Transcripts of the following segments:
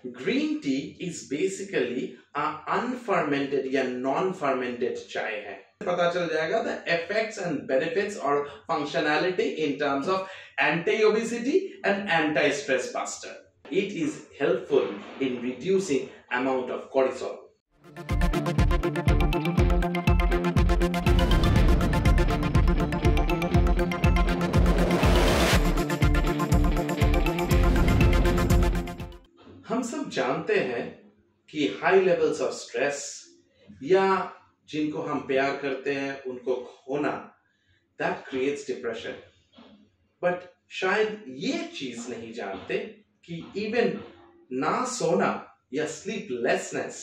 Green tea is basically अनफर्मेंटेड या non fermented चाय है। पता चल जाएगा द इफेक्ट्स एंड बेनिफिट्स और functionality in terms of anti obesity and anti stress buster. It is helpful in reducing amount of cortisol. हम सब जानते हैं कि हाई लेवल्स ऑफ स्ट्रेस या जिनको हम प्यार करते हैं उनको खोना दैट क्रिएट्स डिप्रेशन। बट शायद ये चीज नहीं जानते कि इवन ना सोना या स्लीपलेसनेस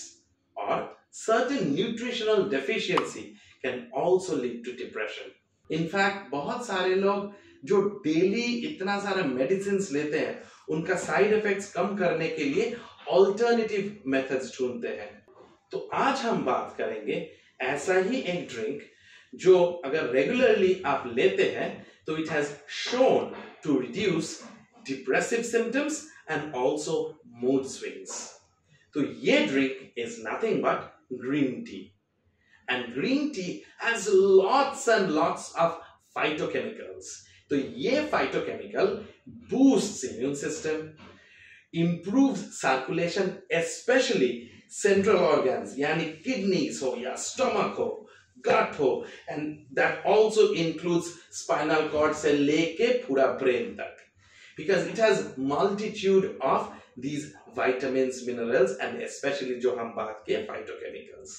और certain nutritional deficiency can also lead to depression. In fact बहुत सारे लोग जो डेली इतना सारा मेडिसिन लेते हैं उनका साइड इफेक्ट्स कम करने के लिए ऑल्टरनेटिव मेथड्स ढूंढते हैं। तो आज हम बात करेंगे ऐसा ही एक ड्रिंक जो अगर रेगुलरली आप लेते हैं तो it has shown to reduce depressive symptoms and also mood swings. तो ये drink is nothing but green tea. And green tea has lots and lots of phytochemicals. तो ये phytochemical boosts immune system, improves circulation, especially central organs यानी kidneys हो या stomach हो, gut हो, and that also includes spinal cord से लेके पूरा brain तक, because it has multitude of these vitamins, minerals and especially जो हम बात किए phytochemicals.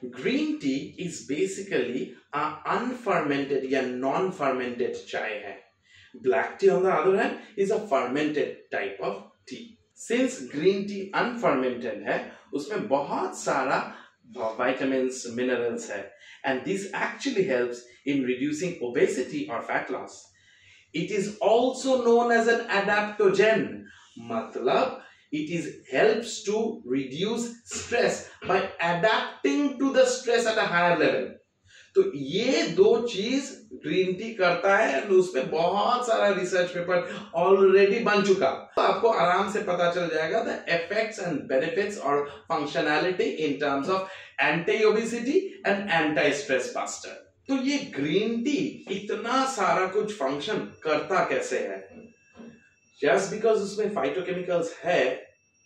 Green tea is basically a unfermented या non-fermented चाय है। Black tea on the other hand is a fermented type of tea. Since green tea unfermented है उसमें बहुत सारा vitamins, minerals है, and this actually helps in reducing obesity or fat loss. It is also known as an adaptogen, मतलब it is helps to reduce stress by adapting to the stress at a higher level. तो ये दो चीज green tea करता है और उसमें बहुत सारा रिसर्च पेपर ऑलरेडी बन चुका। तो आपको आराम से पता चल जाएगा द इफेक्ट्स एंड बेनिफिट्स और functionality in terms of anti obesity and anti stress buster. तो ये ग्रीन टी इतना सारा कुछ फंक्शन करता कैसे है? जस्ट बिकॉज उसमें फाइटोकेमिकल्स है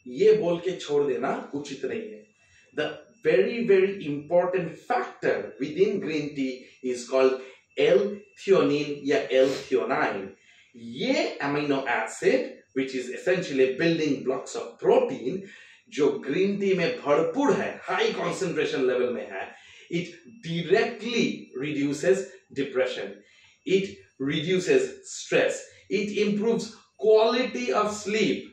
ये बोल के छोड़ देना उचित नहीं है। The very important factor within green tea is called L-theanine या L-theanine. ये amino acid which is essentially building blocks of protein जो green tea में भरपूर है, high concentration level में है, it directly reduces depression, it reduces stress, it improves quality of sleep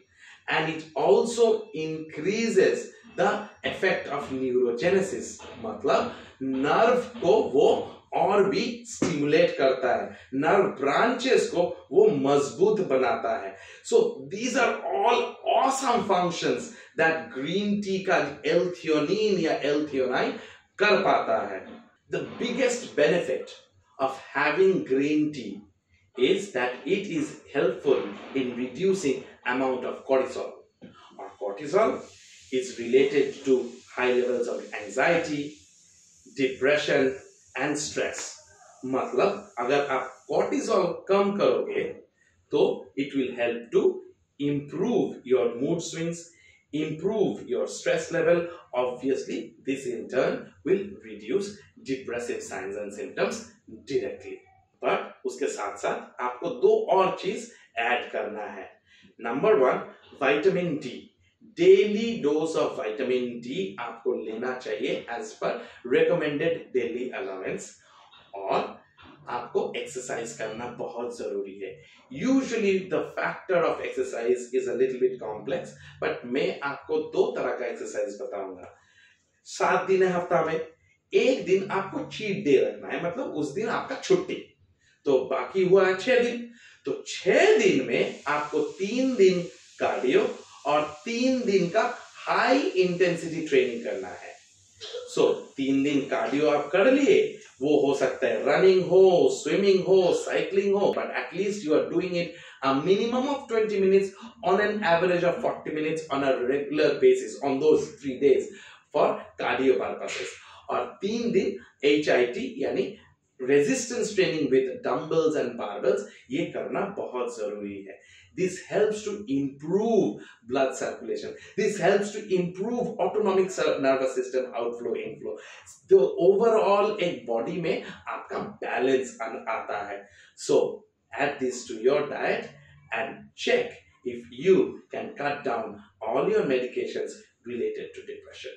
and it also increases the effect of neurogenesis, मतलब nerve को वो और भी स्टिमुलेट करता है, नर्व ब्रांचेस को वो मजबूत बनाता है। So these are all awesome functions that green tea का L-theanine या L-theanine कर पाता है। The biggest benefit of having green tea is that it is helpful in reducing amount of cortisol. Or cortisol is related to high levels of anxiety, depression and stress. मतलब अगर आप cortisol कम करोगे तो it will help to improve your mood swings, improve your stress level. Obviously this in turn will reduce depressive signs and symptoms directly. But उसके साथ साथ आपको दो और चीज ऐड करना है। Number one, vitamin D. Daily dose of vitamin D आपको लेना चाहिए as per recommended daily allowance, और आपको एक्सरसाइज करना बहुत जरूरी है। Usually the factor of exercise is a little bit complex, but मैं आपको दो तरह का एक्सरसाइज बताऊंगा। 7 दिन है हफ्ता में, एक दिन आपको चीट डे रखना है, मतलब उस दिन आपका छुट्टी, तो बाकी हुआ 6 दिन। तो 6 दिन में आपको 3 दिन कार्डियो और 3 दिन का हाई इंटेंसिटी ट्रेनिंग करना है। सो 3 दिन कार्डियो आप कर लिए, वो हो सकता है रनिंग हो, स्विमिंग हो, साइकिलिंग हो, but at least you are doing it a minimum of 20 minutes on an average of 40 minutes on a regular basis on those 3 days for cardio purposes. और 3 दिन HIT यानी resistance training with dumbbells and barbells ये करना बहुत जरूरी है. This helps to improve blood circulation. This helps to improve autonomic nervous system outflow inflow. तो overall एक body में आपका balance आता है. So add this to your diet and check if you can cut down all your medications related to depression.